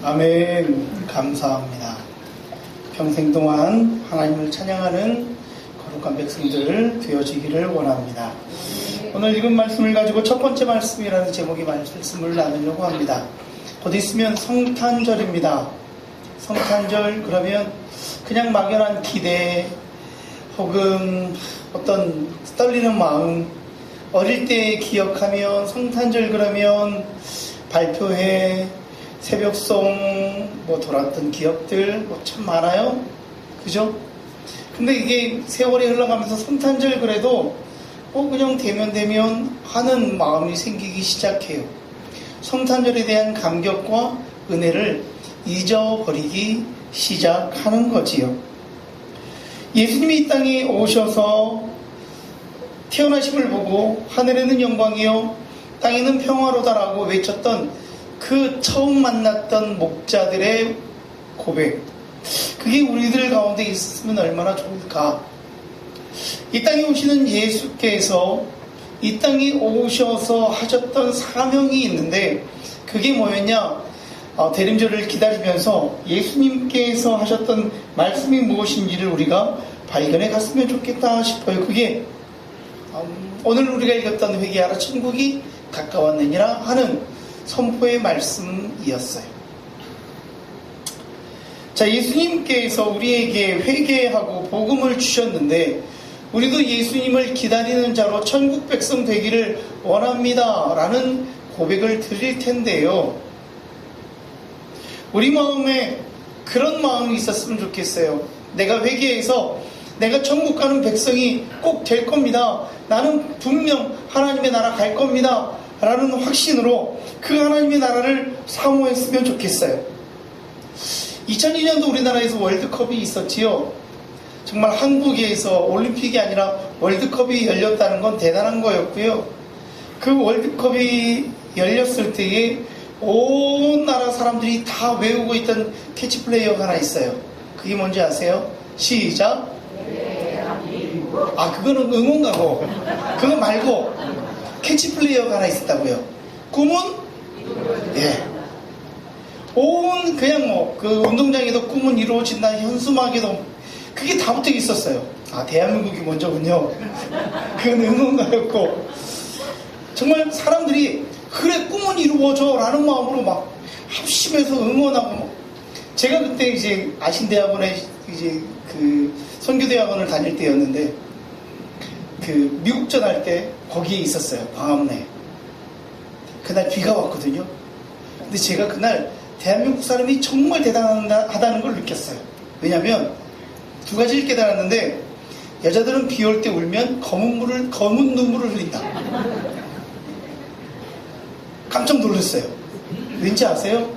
아멘. 감사합니다. 평생 동안 하나님을 찬양하는 거룩한 백성들 되어지기를 원합니다. 오늘 읽은 말씀을 가지고 첫 번째 말씀이라는 제목의 말씀을 나누려고 합니다. 곧 있으면 성탄절입니다. 성탄절 그러면 그냥 막연한 기대 혹은 어떤 떨리는 마음, 어릴 때 기억하면 성탄절 그러면 발표회, 새벽송 돌았던 기억들 참 많아요. 그죠? 근데 이게 세월이 흘러가면서 성탄절 그래도 그냥 되면 하는 마음이 생기기 시작해요. 성탄절에 대한 감격과 은혜를 잊어버리기 시작하는 거지요. 예수님이 이 땅에 오셔서 태어나심을 보고 하늘에는 영광이요 땅에는 평화로다라고 외쳤던 그 처음 만났던 목자들의 고백, 그게 우리들 가운데 있었으면 얼마나 좋을까. 이 땅에 오시는 예수께서 이 땅에 오셔서 하셨던 사명이 있는데 그게 뭐였냐, 대림절을 기다리면서 예수님께서 하셨던 말씀이 무엇인지를 우리가 발견해 갔으면 좋겠다 싶어요. 그게 오늘 우리가 읽었던 회개하라 천국이 가까웠느니라 하는 선포의 말씀이었어요. 자, 예수님께서 우리에게 회개하고 복음을 주셨는데 우리도 예수님을 기다리는 자로 천국 백성 되기를 원합니다 라는 고백을 드릴 텐데요, 우리 마음에 그런 마음이 있었으면 좋겠어요. 내가 회개해서 내가 천국 가는 백성이 꼭 될 겁니다. 나는 분명 하나님의 나라 갈 겁니다 라는 확신으로 그 하나님의 나라를 사모했으면 좋겠어요. 2002년도 우리나라에서 월드컵이 있었지요. 정말 한국에서 올림픽이 아니라 월드컵이 열렸다는 건 대단한 거였고요. 그 월드컵이 열렸을 때에 온 나라 사람들이 다 외우고 있던 캐치플레이어가 하나 있어요. 그게 뭔지 아세요? 시작. 그거는 응원가고, 그거 말고 캐치플레이어가 하나 있었다고요. 꿈은? 예. 온 그냥 그 운동장에도 꿈은 이루어진다, 현수막에도 그게 다 붙어 있었어요. 대한민국이 먼저군요. 그건 응원가였고, 정말 사람들이 그래 꿈은 이루어져 라는 마음으로 막 합심해서 응원하고. 제가 그때 이제 아신대학원에 이제 그 선교대학원을 다닐 때였는데 그 미국전 할 때 거기에 있었어요. 광화문에. 그날 비가 왔거든요. 근데 제가 그날 대한민국 사람이 정말 대단하다는 걸 느꼈어요. 왜냐면 두 가지를 깨달았는데, 여자들은 비 올 때 울면 검은 눈물을 흘린다. 깜짝 놀랐어요. 왠지 아세요?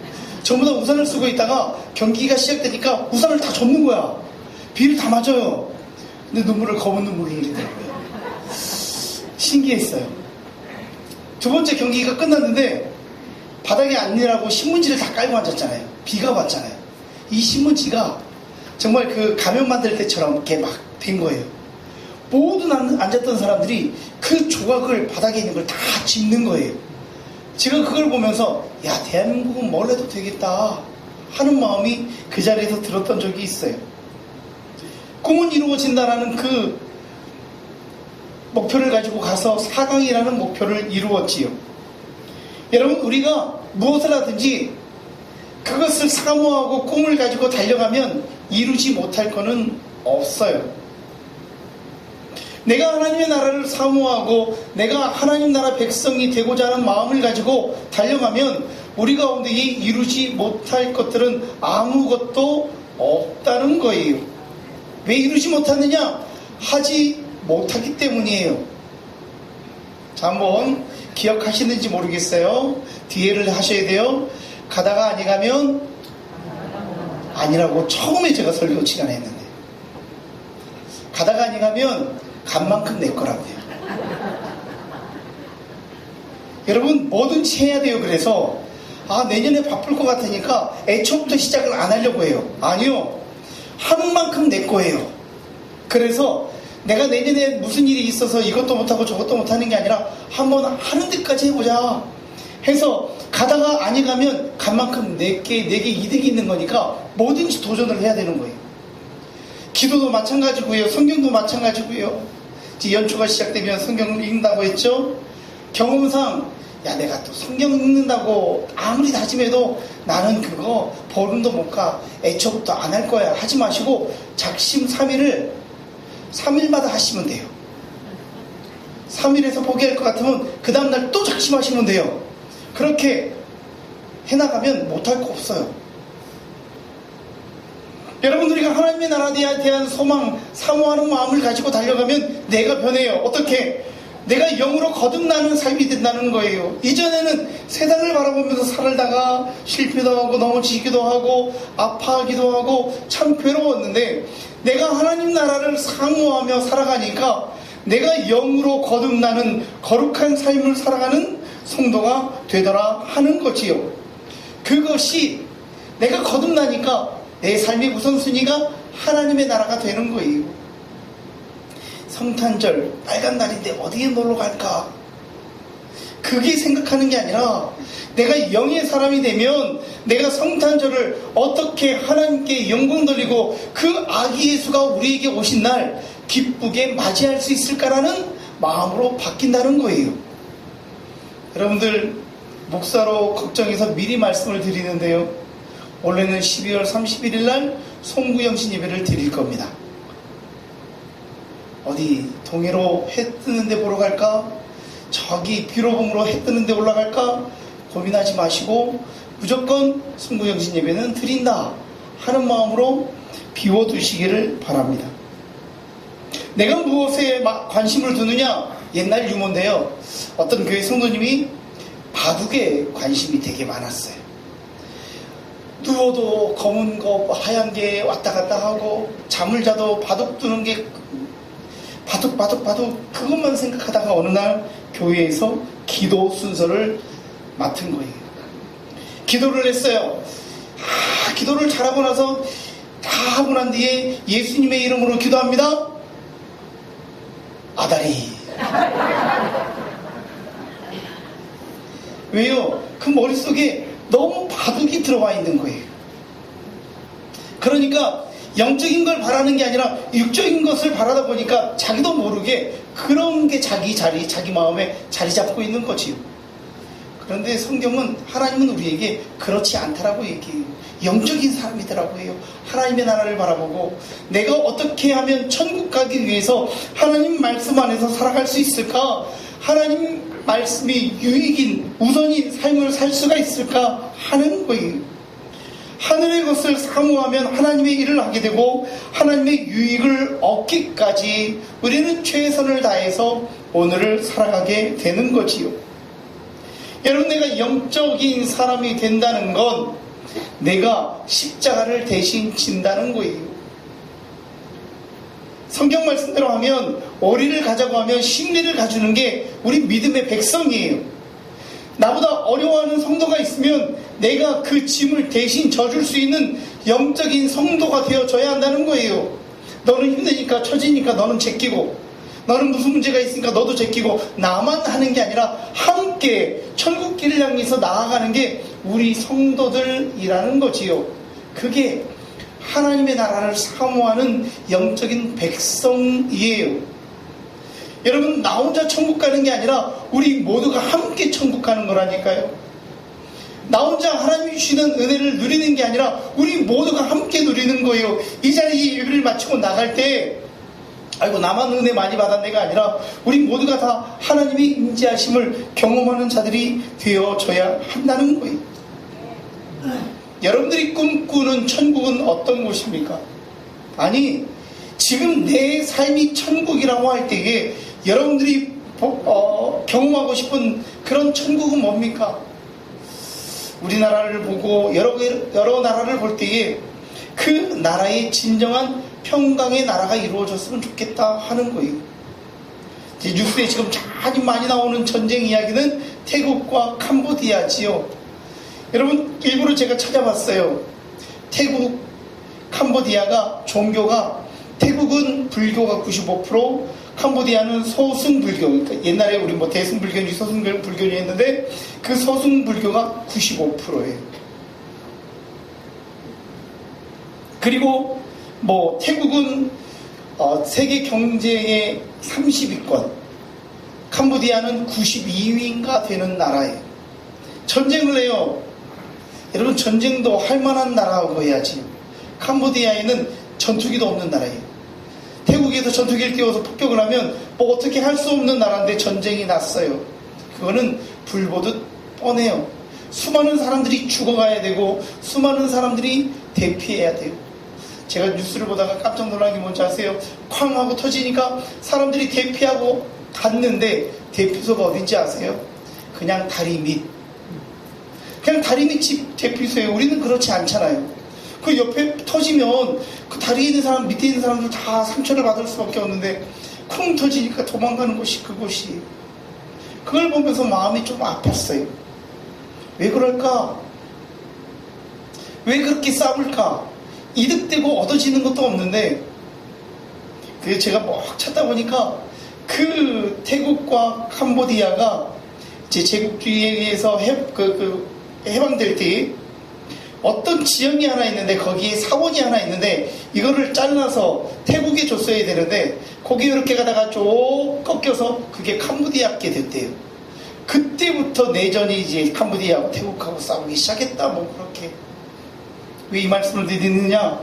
전부 다 우산을 쓰고 있다가 경기가 시작되니까 우산을 다 접는 거야. 비를 다 맞아요. 근데 검은 눈물을 흘리더라고요. 신기했어요. 두 번째 경기가 끝났는데 바닥에 앉으라고 신문지를 다 깔고 앉았잖아요. 비가 왔잖아요. 이 신문지가 정말 그 가면 만들 때처럼 이렇게 막 된 거예요. 모든 앉았던 사람들이 그 조각을 바닥에 있는 걸 다 짚는 거예요. 제가 그걸 보면서 대한민국은 뭘 해도 되겠다 하는 마음이 그 자리에서 들었던 적이 있어요. 꿈은 이루어진다라는 그 목표를 가지고 가서 4강이라는 목표를 이루었지요. 여러분, 우리가 무엇을 하든지 그것을 사모하고 꿈을 가지고 달려가면 이루지 못할 거는 없어요. 내가 하나님의 나라를 사모하고 내가 하나님 나라 백성이 되고자 하는 마음을 가지고 달려가면 우리 가운데 이루지 못할 것들은 아무것도 없다는 거예요. 왜 이루지 못하느냐? 하지 못하기 때문이에요. 자, 한번 기억하시는지 모르겠어요. 뒤에를 하셔야 돼요. 가다가 아니 가면 아니라고 처음에 제가 설교 시간에 했는데, 가다가 아니 가면 간 만큼 내 거라고요. 여러분, 뭐든지 해야 돼요. 그래서 내년에 바쁠 것 같으니까 애초부터 시작을 안 하려고 해요. 아니요, 하는 만큼 내 거예요. 그래서 내가 내년에 무슨 일이 있어서 이것도 못하고 저것도 못하는 게 아니라 한번 하는 데까지 해보자. 해서 가다가 아니 가면 간 만큼 내게 이득이 있는 거니까 뭐든지 도전을 해야 되는 거예요. 기도도 마찬가지고요. 성경도 마찬가지고요. 이제 연초가 시작되면 성경을 읽는다고 했죠. 경험상 야 내가 또 성경 읽는다고 아무리 다짐해도 나는 그거 보름도 못 가. 애초부터 안 할 거야. 하지 마시고 작심 3일을 3일마다 하시면 돼요. 3일에서 포기할 것 같으면 그 다음날 또 작심하시면 돼요. 그렇게 해나가면 못할 거 없어요. 여러분 우리가 하나님의 나라에 대한 소망, 사모하는 마음을 가지고 달려가면 내가 변해요. 어떻게? 내가 영으로 거듭나는 삶이 된다는 거예요. 이전에는 세상을 바라보면서 살다가 실패도 하고 넘어지기도 하고 아파하기도 하고 참 괴로웠는데 내가 하나님 나라를 사모하며 살아가니까 내가 영으로 거듭나는 거룩한 삶을 살아가는 성도가 되더라 하는 거지요. 그것이 내가 거듭나니까 내 삶의 우선순위가 하나님의 나라가 되는 거예요. 성탄절 빨간 날인데 어디에 놀러 갈까? 그게 생각하는 게 아니라 내가 영의 사람이 되면 내가 성탄절을 어떻게 하나님께 영광 돌리고 그 아기 예수가 우리에게 오신 날 기쁘게 맞이할 수 있을까라는 마음으로 바뀐다는 거예요. 여러분들 목사로 걱정해서 미리 말씀을 드리는데요. 원래는 12월 31일 날 송구영신 예배를 드릴 겁니다. 어디 동해로 해 뜨는 데 보러 갈까? 저기 비로봉으로 해 뜨는 데 올라갈까? 고민하지 마시고 무조건 송구영신 예배는 드린다 하는 마음으로 비워두시기를 바랍니다. 내가 무엇에 관심을 두느냐? 옛날 유머인데요. 어떤 교회 성도님이 바둑에 관심이 되게 많았어요. 누워도 검은 거 하얀 게 왔다 갔다 하고 잠을 자도 바둑 두는 게 바둑 그것만 생각하다가 어느 날 교회에서 기도 순서를 맡은 거예요. 기도를 했어요. 기도를 잘하고 나서 다 하고 난 뒤에 예수님의 이름으로 기도합니다. 아다리. 왜요? 그 머릿속에 너무 바둑이 들어와 있는 거예요. 그러니까 영적인 걸 바라는 게 아니라 육적인 것을 바라다 보니까 자기도 모르게 그런 게 자기 자리, 자기 마음에 자리 잡고 있는 거지요. 그런데 성경은 하나님은 우리에게 그렇지 않다라고 얘기해요. 영적인 사람이더라고 해요. 하나님의 나라를 바라보고 내가 어떻게 하면 천국 가기 위해서 하나님 말씀 안에서 살아갈 수 있을까? 하나님 말씀이 유익인 우선인 삶을 살 수가 있을까 하는 거예요. 하늘의 것을 사모하면 하나님의 일을 하게 되고 하나님의 유익을 얻기까지 우리는 최선을 다해서 오늘을 살아가게 되는 거지요. 여러분 내가 영적인 사람이 된다는 건 내가 십자가를 대신 진다는 거예요. 성경 말씀대로 하면 어리를 가자고 하면 심리를 가주는 게 우리 믿음의 백성이에요. 나보다 어려워하는 성도가 있으면 내가 그 짐을 대신 져줄 수 있는 영적인 성도가 되어져야 한다는 거예요. 너는 힘드니까 처지니까 너는 제끼고 너는 무슨 문제가 있으니까 너도 제끼고 나만 하는 게 아니라 함께 천국길을 향해서 나아가는 게 우리 성도들이라는 거지요. 그게 하나님의 나라를 사모하는 영적인 백성이에요. 여러분 나 혼자 천국 가는 게 아니라 우리 모두가 함께 천국 가는 거라니까요. 나 혼자 하나님이 주시는 은혜를 누리는 게 아니라 우리 모두가 함께 누리는 거예요. 이 자리에 예배를 마치고 나갈 때 아이고 나만 은혜 많이 받았네가 아니라 우리 모두가 다 하나님의 임재하심을 경험하는 자들이 되어져야 한다는 거예요. 여러분들이 꿈꾸는 천국은 어떤 곳입니까? 아니 지금 내 삶이 천국이라고 할 때에 여러분들이 경험하고 싶은 그런 천국은 뭡니까? 우리나라를 보고 여러 나라를 볼 때에 그 나라의 진정한 평강의 나라가 이루어졌으면 좋겠다 하는 거예요. 이제 뉴스에 지금 많이 나오는 전쟁 이야기는 태국과 캄보디아지요. 여러분 일부러 제가 찾아봤어요. 태국, 캄보디아가 종교가 태국은 불교가 95%, 캄보디아는 소승불교, 그러니까 옛날에 우리 뭐 대승불교니 소승불교니 했는데 그 소승불교가 95%예요. 그리고 뭐 태국은 세계 경제의 30위권, 캄보디아는 92위인가 되는 나라예요. 전쟁을 해요. 여러분, 전쟁도 할 만한 나라라고 해야지. 캄보디아에는 전투기도 없는 나라예요. 태국에서 전투기를 띄워서 폭격을 하면 뭐 어떻게 할 수 없는 나라인데 전쟁이 났어요. 그거는 불보듯 뻔해요. 수많은 사람들이 죽어가야 되고 수많은 사람들이 대피해야 돼요. 제가 뉴스를 보다가 깜짝 놀란 게 뭔지 아세요? 쾅 하고 터지니까 사람들이 대피하고 갔는데 대피소가 어딘지 아세요? 그냥 다리 밑. 그냥 다리 밑이 대피소예요. 우리는 그렇지 않잖아요. 그 옆에 터지면 그 다리에 있는 사람, 밑에 있는 사람들 다 상처를 받을 수밖에 없는데 쿵 터지니까 도망가는 곳이 그곳이. 그걸 보면서 마음이 좀 아팠어요. 왜 그럴까? 왜 그렇게 싸울까? 이득되고 얻어지는 것도 없는데, 그래서 제가 막 찾다 보니까 그 태국과 캄보디아가 이제 제국주의에 의해서 해방될 때 어떤 지형이 하나 있는데 거기에 사원이 하나 있는데 이거를 잘라서 태국에 줬어야 되는데 거기 이렇게 가다가 쭉 꺾여서 그게 캄보디아께 됐대요. 그때부터 내전이 이제 캄보디아하고 태국하고 싸우기 시작했다. 뭐 그렇게. 왜 이 말씀을 드리느냐?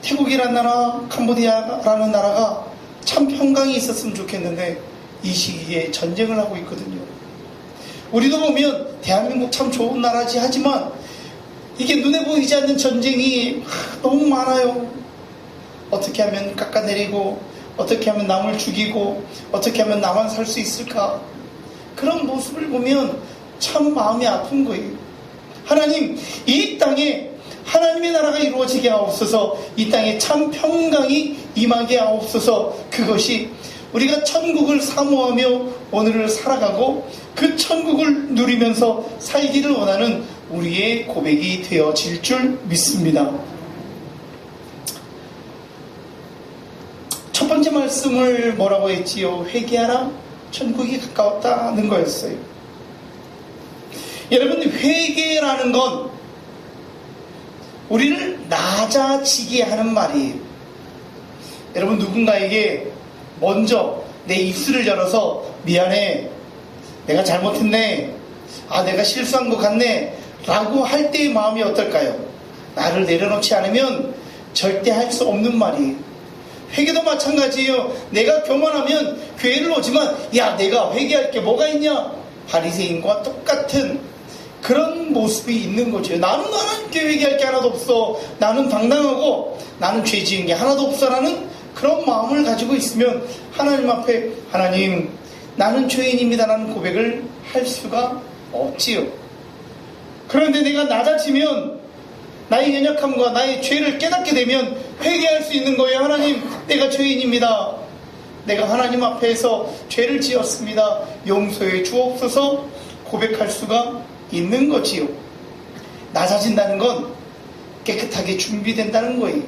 태국이라는 나라, 캄보디아라는 나라가 참 평강이 있었으면 좋겠는데 이 시기에 전쟁을 하고 있거든요. 우리도 보면 대한민국 참 좋은 나라지 하지만 이게 눈에 보이지 않는 전쟁이 너무 많아요. 어떻게 하면 깎아내리고 어떻게 하면 남을 죽이고 어떻게 하면 나만 살 수 있을까? 그런 모습을 보면 참 마음이 아픈 거예요. 하나님, 이 땅에 하나님의 나라가 이루어지게 하옵소서. 이 땅에 참 평강이 임하게 하옵소서. 그것이 우리가 천국을 사모하며 오늘을 살아가고 그 천국을 누리면서 살기를 원하는 우리의 고백이 되어질 줄 믿습니다. 첫 번째 말씀을 뭐라고 했지요? 회개하라, 천국이 가까웠다는 거였어요. 여러분, 회개라는 건 우리를 낮아지게 하는 말이에요. 여러분, 누군가에게 먼저 내 입술을 열어서 미안해, 내가 잘못했네, 내가 실수한 것 같네 라고 할 때의 마음이 어떨까요? 나를 내려놓지 않으면 절대 할 수 없는 말이에요. 회개도 마찬가지예요. 내가 교만하면 교회를 오지만 야, 내가 회개할 게 뭐가 있냐? 바리새인과 똑같은 그런 모습이 있는 거죠. 나는 하나님께 회개할 게 하나도 없어, 나는 당당하고 나는 죄 지은 게 하나도 없어 라는 그런 마음을 가지고 있으면 하나님 앞에 하나님, 나는 죄인입니다 라는 고백을 할 수가 없지요. 그런데 내가 낮아지면 나의 연약함과 나의 죄를 깨닫게 되면 회개할 수 있는 거예요. 하나님, 내가 죄인입니다. 내가 하나님 앞에서 죄를 지었습니다. 용서해 주옵소서 고백할 수가 있는 거지요. 낮아진다는 건 깨끗하게 준비된다는 거예요.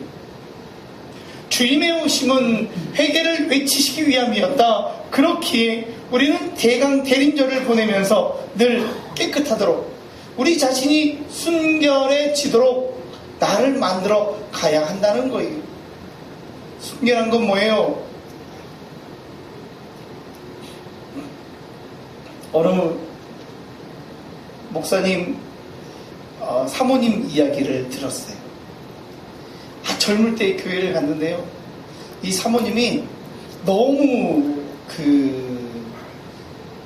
주님의 오심은 회개를 외치시기 위함이었다. 그렇기에 우리는 대강 대림절을 보내면서 늘 깨끗하도록, 우리 자신이 순결해지도록 나를 만들어 가야 한다는 거예요. 순결한 건 뭐예요? 어느 목사님, 사모님 이야기를 들었어요. 젊을 때 교회를 갔는데요, 이 사모님이 너무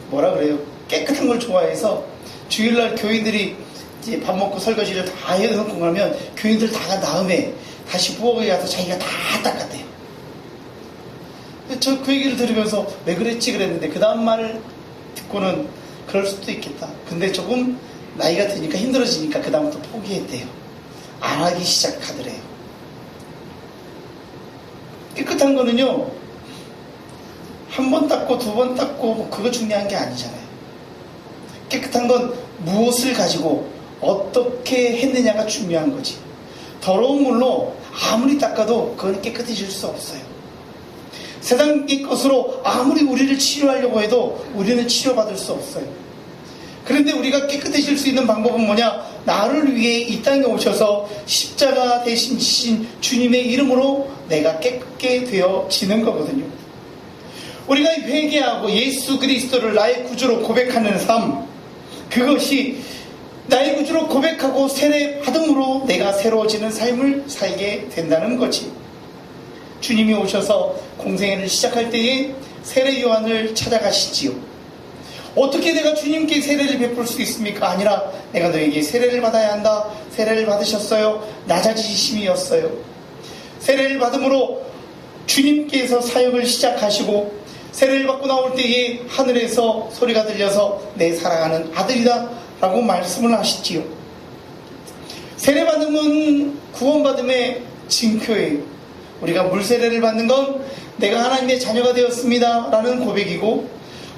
뭐라 그래요, 깨끗한 걸 좋아해서 주일날 교인들이 이제 밥 먹고 설거지를 다 해놓고 가면 교인들 다 간 다음에 다시 부엌에 가서 자기가 다 닦았대요. 저 그 얘기를 들으면서 왜 그랬지 그랬는데 그 다음 말을 듣고는 그럴 수도 있겠다. 근데 조금 나이가 드니까 힘들어지니까 그 다음부터 포기했대요. 안 하기 시작하더래요. 깨끗한 거는요, 한 번 닦고 두 번 닦고 뭐 그거 중요한 게 아니잖아요. 깨끗한 건 무엇을 가지고 어떻게 했느냐가 중요한 거지. 더러운 물로 아무리 닦아도 그건 깨끗해질 수 없어요. 세상의 것으로 아무리 우리를 치료하려고 해도 우리는 치료받을 수 없어요. 그런데 우리가 깨끗해질 수 있는 방법은 뭐냐? 나를 위해 이 땅에 오셔서 십자가 대신 지신 주님의 이름으로 내가 깨끗게 되어지는 거거든요. 우리가 회개하고 예수 그리스도를 나의 구주로 고백하는 삶, 그것이 나의 구주로 고백하고 세례 받음으로 내가 새로워지는 삶을 살게 된다는 거지. 주님이 오셔서 공생애를 시작할 때에 세례 요한을 찾아가시지요. 어떻게 내가 주님께 세례를 베풀 수 있습니까? 아니라 내가 너에게 세례를 받아야 한다. 세례를 받으셨어요. 낮아지심이었어요. 세례를 받음으로 주님께서 사역을 시작하시고 세례를 받고 나올 때에 하늘에서 소리가 들려서 내 사랑하는 아들이다 라고 말씀을 하시지요. 세례 받음은 구원받음의 징표예요. 우리가 물세례를 받는 건 내가 하나님의 자녀가 되었습니다 라는 고백이고,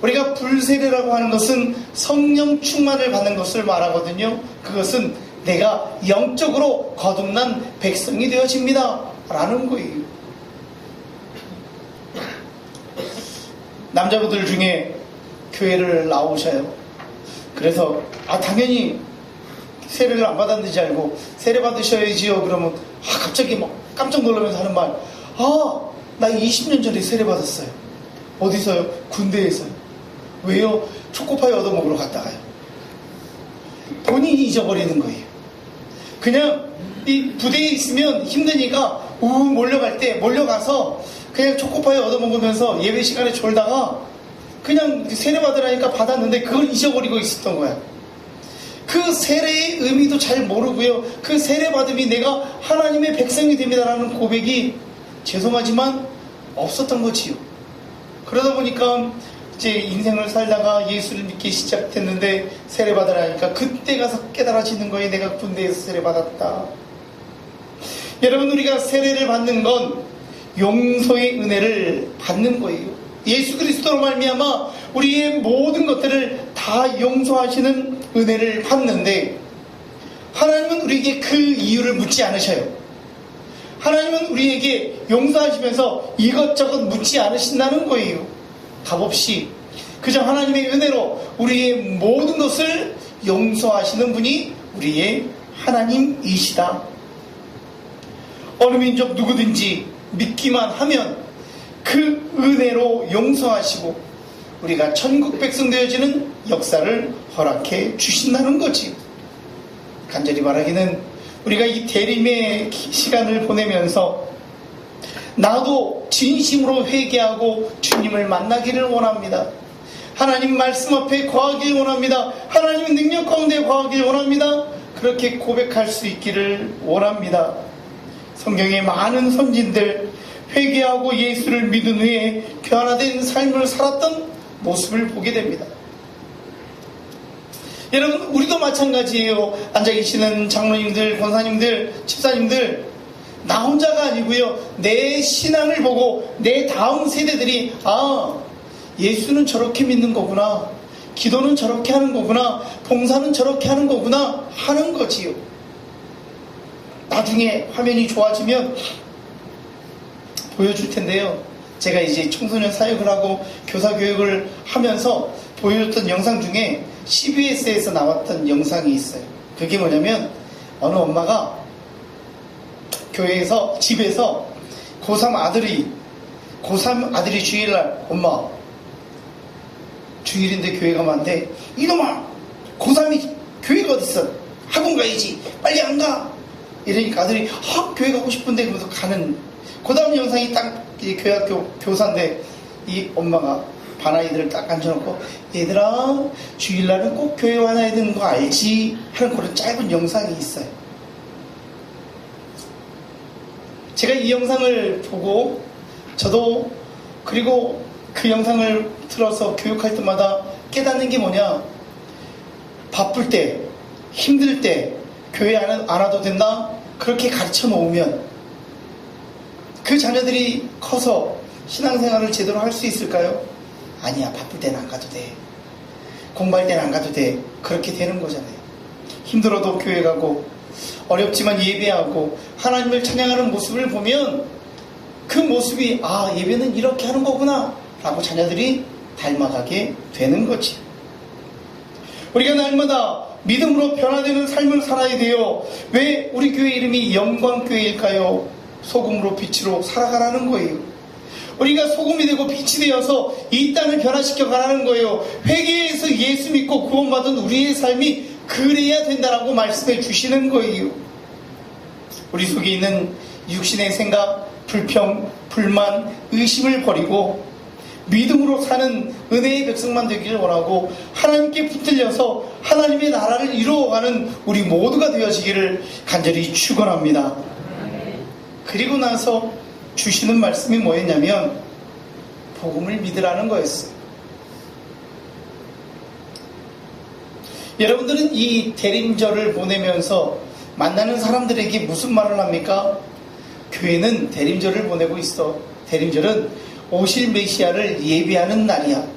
우리가 불세례라고 하는 것은 성령 충만을 받는 것을 말하거든요. 그것은 내가 영적으로 거듭난 백성이 되어집니다 라는 거예요. 남자분들 중에 교회를 나오셔요. 그래서 당연히 세례를 안 받았는지 알고 세례 받으셔야지요. 그러면 갑자기 막 깜짝 놀라면서 하는 말, 나 20년 전에 세례 받았어요. 어디서요? 군대에서요. 왜요? 초코파이 얻어먹으러 갔다가요. 본인이 잊어버리는 거예요. 그냥 이 부대에 있으면 힘드니까 몰려갈 때 몰려가서 그냥 초코파이 얻어먹으면서 예배 시간에 졸다가 그냥 세례 받으라니까 받았는데 그걸 잊어버리고 있었던 거야. 그 세례의 의미도 잘 모르고요. 그 세례 받음이 내가 하나님의 백성이 됩니다라는 고백이 죄송하지만 없었던 거지요. 그러다 보니까 이제 인생을 살다가 예수를 믿기 시작했는데 세례 받으라니까 그때 가서 깨달아지는 거예요. 내가 군대에서 세례 받았다. 여러분, 우리가 세례를 받는 건 용서의 은혜를 받는 거예요. 예수 그리스도로 말미암아 우리의 모든 것들을 다 용서하시는 은혜를 받는데, 하나님은 우리에게 그 이유를 묻지 않으셔요. 하나님은 우리에게 용서하시면서 이것저것 묻지 않으신다는 거예요. 값없이 그저 하나님의 은혜로 우리의 모든 것을 용서하시는 분이 우리의 하나님이시다. 어느 민족 누구든지 믿기만 하면 그 은혜로 용서하시고 우리가 천국 백성 되어지는 역사를 허락해 주신다는 거지. 간절히 말하기는 우리가 이 대림의 시간을 보내면서 나도 진심으로 회개하고 주님을 만나기를 원합니다. 하나님 말씀 앞에 거하길 원합니다. 하나님 능력 가운데 거하길 원합니다. 그렇게 고백할 수 있기를 원합니다. 성경의 많은 선진들, 회개하고 예수를 믿은 후에 변화된 삶을 살았던 모습을 보게 됩니다. 여러분, 우리도 마찬가지예요. 앉아 계시는 장로님들, 권사님들, 집사님들, 나 혼자가 아니고요. 내 신앙을 보고 내 다음 세대들이 예수는 저렇게 믿는 거구나, 기도는 저렇게 하는 거구나, 봉사는 저렇게 하는 거구나 하는 거지요. 나중에 화면이 좋아지면 보여줄 텐데요. 제가 이제 청소년 사역을 하고 교사 교육을 하면서 보여줬던 영상 중에 CBS에서 나왔던 영상이 있어요. 그게 뭐냐면 어느 엄마가 교회에서, 집에서 고3 아들이 주일날, 엄마 주일인데 교회 가면 안 돼. 이놈아, 고3이 교회가 어딨어? 학원 가야지. 빨리 안 가. 이러니까 아들이 교회 가고 싶은데 그러면서 가는. 그 다음 영상이 딱 교회학교 교사인데 이 엄마가 반 아이들을 딱 앉혀놓고, 얘들아 주일날은 꼭 교회 와야 되는 거 알지? 하는 그런 짧은 영상이 있어요. 제가 이 영상을 보고 저도, 그리고 그 영상을 틀어서 교육할 때마다 깨닫는 게 뭐냐, 바쁠 때, 힘들 때 교회 안 와도 된다? 그렇게 가르쳐 놓으면 그 자녀들이 커서 신앙생활을 제대로 할 수 있을까요? 아니야, 바쁠 때는 안 가도 돼, 공부할 때는 안 가도 돼. 그렇게 되는 거잖아요. 힘들어도 교회 가고 어렵지만 예배하고 하나님을 찬양하는 모습을 보면 그 모습이 예배는 이렇게 하는 거구나 라고 자녀들이 닮아가게 되는 거지. 우리가 날마다 믿음으로 변화되는 삶을 살아야 돼요. 왜 우리 교회 이름이 영광교회일까요? 소금으로 빛으로 살아가라는 거예요. 우리가 소금이 되고 빛이 되어서 이 땅을 변화시켜 가라는 거예요. 회개해서 예수 믿고 구원받은 우리의 삶이 그래야 된다라고 말씀해 주시는 거예요. 우리 속에 있는 육신의 생각, 불평, 불만, 의심을 버리고 믿음으로 사는 은혜의 백성만 되기를 원하고 하나님께 붙들려서 하나님의 나라를 이루어가는 우리 모두가 되어지기를 간절히 축원합니다. 그리고 나서 주시는 말씀이 뭐였냐면 복음을 믿으라는 거였어요. 여러분들은 이 대림절을 보내면서 만나는 사람들에게 무슨 말을 합니까? 교회는 대림절을 보내고 있어. 대림절은 오실 메시아를 예비하는 날이야.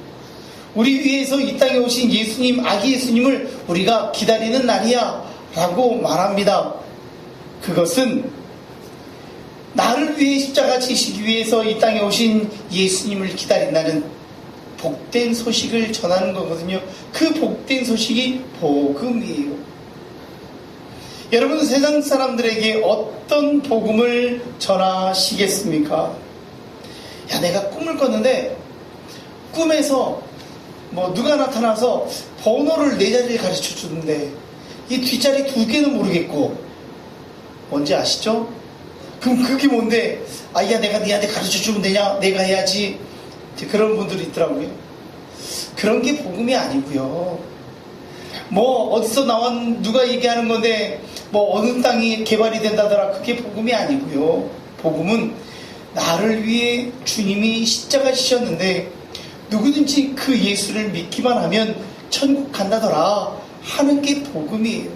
우리 위해서 이 땅에 오신 예수님, 아기 예수님을 우리가 기다리는 날이야 라고 말합니다. 그것은 나를 위해 십자가 지시기 위해서 이 땅에 오신 예수님을 기다린다는 복된 소식을 전하는 거거든요. 그 복된 소식이 복음이에요. 여러분, 세상 사람들에게 어떤 복음을 전하시겠습니까? 내가 꿈을 꿨는데 꿈에서 누가 나타나서 번호를 4자리를 가르쳐 주는데 이 뒷자리 2개는 모르겠고 뭔지 아시죠? 그럼 그게 뭔데? 내가 니한테 가르쳐 주면 되냐? 내가 해야지. 그런 분들이 있더라고요. 그런 게 복음이 아니고요. 어디서 나온 누가 얘기하는 건데 어느 땅이 개발이 된다더라. 그게 복음이 아니고요. 복음은 나를 위해 주님이 십자가 지셨는데 누구든지 그 예수를 믿기만 하면 천국 간다더라 하는 게 복음이에요.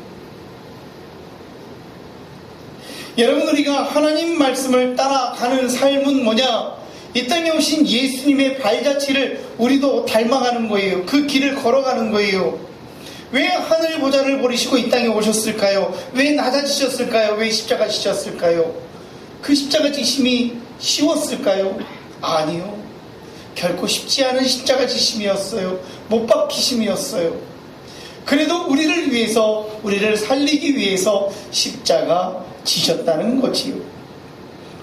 여러분, 우리가 하나님 말씀을 따라가는 삶은 뭐냐? 이 땅에 오신 예수님의 발자취를 우리도 닮아가는 거예요. 그 길을 걸어가는 거예요. 왜 하늘 보좌를 버리시고 이 땅에 오셨을까요? 왜 낮아지셨을까요? 왜 십자가 지셨을까요? 그 십자가 지심이 쉬웠을까요? 아니요. 결코 쉽지 않은 십자가 지심이었어요. 못 박히심이었어요. 그래도 우리를 위해서, 우리를 살리기 위해서 십자가 지셨다는 거지요.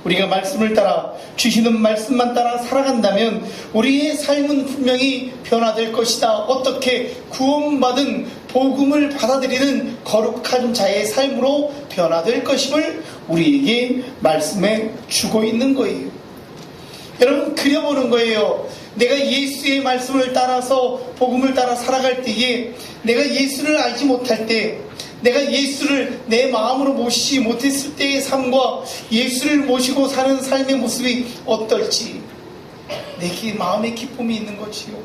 우리가 말씀을 따라, 주시는 말씀만 따라 살아간다면 우리의 삶은 분명히 변화될 것이다. 어떻게? 구원받은 복음을 받아들이는 거룩한 자의 삶으로 변화될 것임을 우리에게 말씀해 주고 있는 거예요. 여러분, 그려보는 거예요. 내가 예수의 말씀을 따라서 복음을 따라 살아갈 때에, 내가 예수를 알지 못할 때, 내가 예수를 내 마음으로 모시지 못했을 때의 삶과 예수를 모시고 사는 삶의 모습이 어떨지, 내게 마음의 기쁨이 있는 거지요.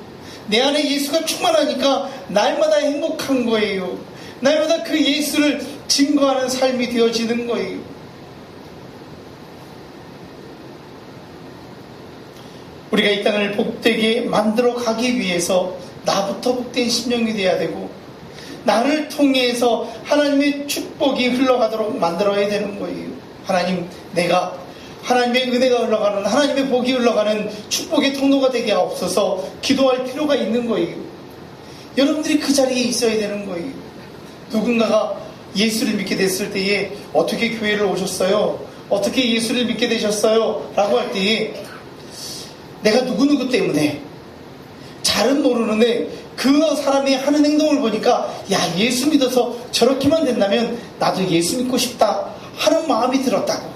내 안에 예수가 충만하니까 날마다 행복한 거예요. 날마다 그 예수를 증거하는 삶이 되어지는 거예요. 우리가 이 땅을 복되게 만들어 가기 위해서 나부터 복된 심령이 되어야 되고, 나를 통해서 하나님의 축복이 흘러가도록 만들어야 되는 거예요. 하나님, 내가 하나님의 은혜가 흘러가는, 하나님의 복이 흘러가는 축복의 통로가 되게 하옵소서 기도할 필요가 있는 거예요. 여러분들이 그 자리에 있어야 되는 거예요. 누군가가 예수를 믿게 됐을 때에 어떻게 교회를 오셨어요? 어떻게 예수를 믿게 되셨어요? 라고 할 때에 내가 누구누구 때문에, 잘은 모르는데 그 사람이 하는 행동을 보니까 예수 믿어서 저렇게만 된다면 나도 예수 믿고 싶다 하는 마음이 들었다고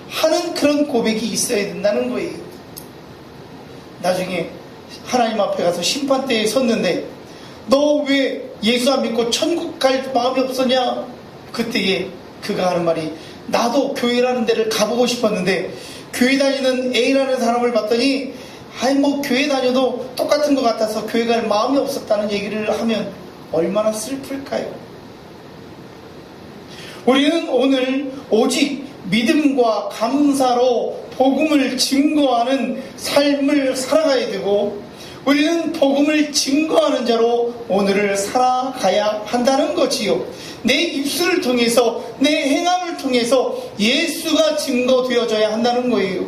하는 그런 고백이 있어야 된다는 거예요. 나중에 하나님 앞에 가서 심판대에 섰는데 너 왜 예수 안 믿고 천국 갈 마음이 없었냐? 그때에 그가 하는 말이, 나도 교회라는 데를 가보고 싶었는데 교회 다니는 A라는 사람을 봤더니 교회 다녀도 똑같은 것 같아서 교회 갈 마음이 없었다는 얘기를 하면 얼마나 슬플까요? 우리는 오늘 오직 믿음과 감사로 복음을 증거하는 삶을 살아가야 되고, 우리는 복음을 증거하는 자로 오늘을 살아가야 한다는 거지요. 내 입술을 통해서, 내 행함을 통해서 예수가 증거되어져야 한다는 거예요.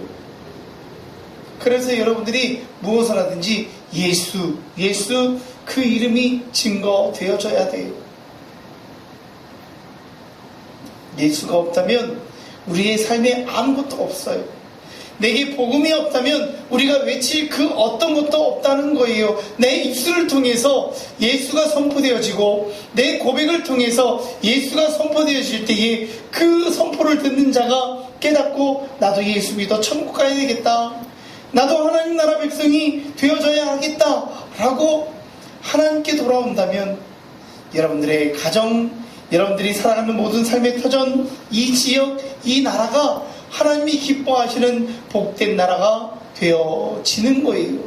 그래서 여러분들이 무엇을 하든지 예수 그 이름이 증거되어져야 돼요. 예수가 없다면 우리의 삶에 아무것도 없어요. 내게 복음이 없다면 우리가 외칠 그 어떤 것도 없다는 거예요. 내 입술을 통해서 예수가 선포되어지고 내 고백을 통해서 예수가 선포되어질 때에 그 선포를 듣는 자가 깨닫고 나도 예수 믿어 천국 가야 되겠다, 나도 하나님 나라 백성이 되어져야 하겠다 라고 하나님께 돌아온다면 여러분들의 가정, 여러분들이 살아가는 모든 삶의 터전, 이 지역, 이 나라가 하나님이 기뻐하시는 복된 나라가 되어지는 거예요.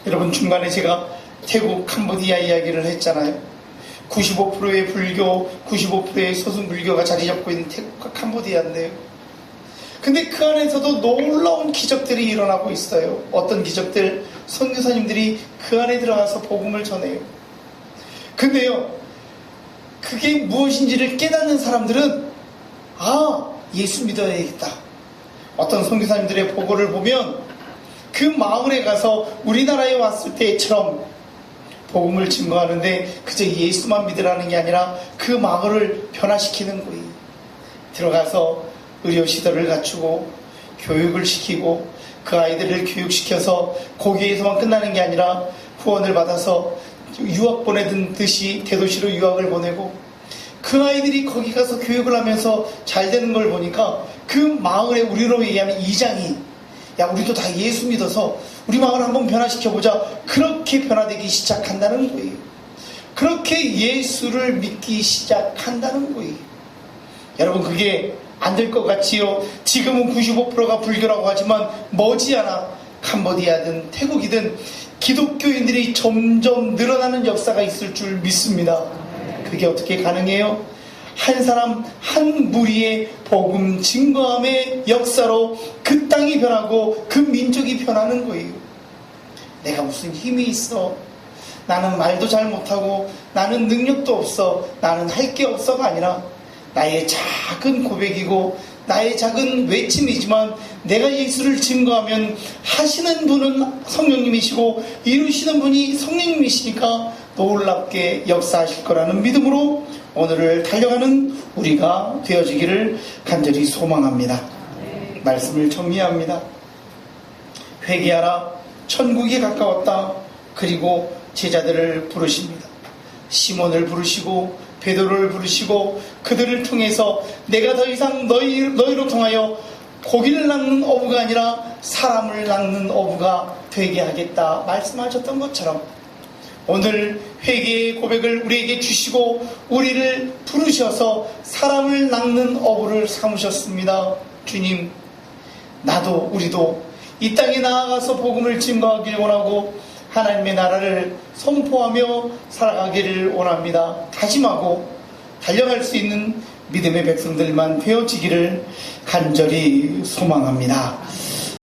여러분, 중간에 제가 태국 캄보디아 이야기를 했잖아요. 95%의 불교, 95%의 소수 불교가 자리 잡고 있는 태국과 캄보디아인데요. 근데 그 안에서도 놀라운 기적들이 일어나고 있어요. 어떤 기적들? 선교사님들이 그 안에 들어가서 복음을 전해요. 근데요, 그게 무엇인지를 깨닫는 사람들은 예수 믿어야겠다. 어떤 선교사님들의 보고를 보면 그 마을에 가서 우리나라에 왔을 때처럼 복음을 증거하는데 그저 예수만 믿으라는 게 아니라 그 마을을 변화시키는 거예요. 들어가서 의료시설을 갖추고 교육을 시키고 그 아이들을 교육시켜서 거기에서만 끝나는 게 아니라 후원을 받아서 유학 보내던 듯이 대도시로 유학을 보내고 그 아이들이 거기 가서 교육을 하면서 잘 되는 걸 보니까 그 마을에 우리로 얘기하면 이장이 야, 우리도 다 예수 믿어서 우리 마을 한번 변화시켜보자. 그렇게 변화되기 시작한다는 거예요. 그렇게 예수를 믿기 시작한다는 거예요. 여러분, 그게 안 될 것 같지요? 지금은 95%가 불교라고 하지만 머지않아 캄보디아든 태국이든 기독교인들이 점점 늘어나는 역사가 있을 줄 믿습니다. 그게 어떻게 가능해요? 한 사람 한 무리의 복음 증거함의 역사로 그 땅이 변하고 그 민족이 변하는 거예요. 내가 무슨 힘이 있어, 나는 말도 잘 못하고 나는 능력도 없어, 나는 할 게 없어가 아니라 나의 작은 고백이고 나의 작은 외침이지만 내가 예수를 증거하면 하시는 분은 성령님이시고 이루시는 분이 성령님이시니까 놀랍게 역사하실 거라는 믿음으로 오늘을 달려가는 우리가 되어지기를 간절히 소망합니다. 말씀을 정리합니다. 회개하라, 천국이 가까웠다. 그리고 제자들을 부르십니다. 시몬을 부르시고 베드로를 부르시고 그들을 통해서 내가 더 이상 너희로 통하여 고기를 낚는 어부가 아니라 사람을 낚는 어부가 되게 하겠다 말씀하셨던 것처럼 오늘 회개의 고백을 우리에게 주시고 우리를 부르셔서 사람을 낚는 어부를 삼으셨습니다. 주님, 나도 우리도 이 땅에 나아가서 복음을 증거하길 원하고 하나님의 나라를 선포하며 살아가기를 원합니다. 다짐하고 달려갈 수 있는 믿음의 백성들만 되어지기를 간절히 소망합니다.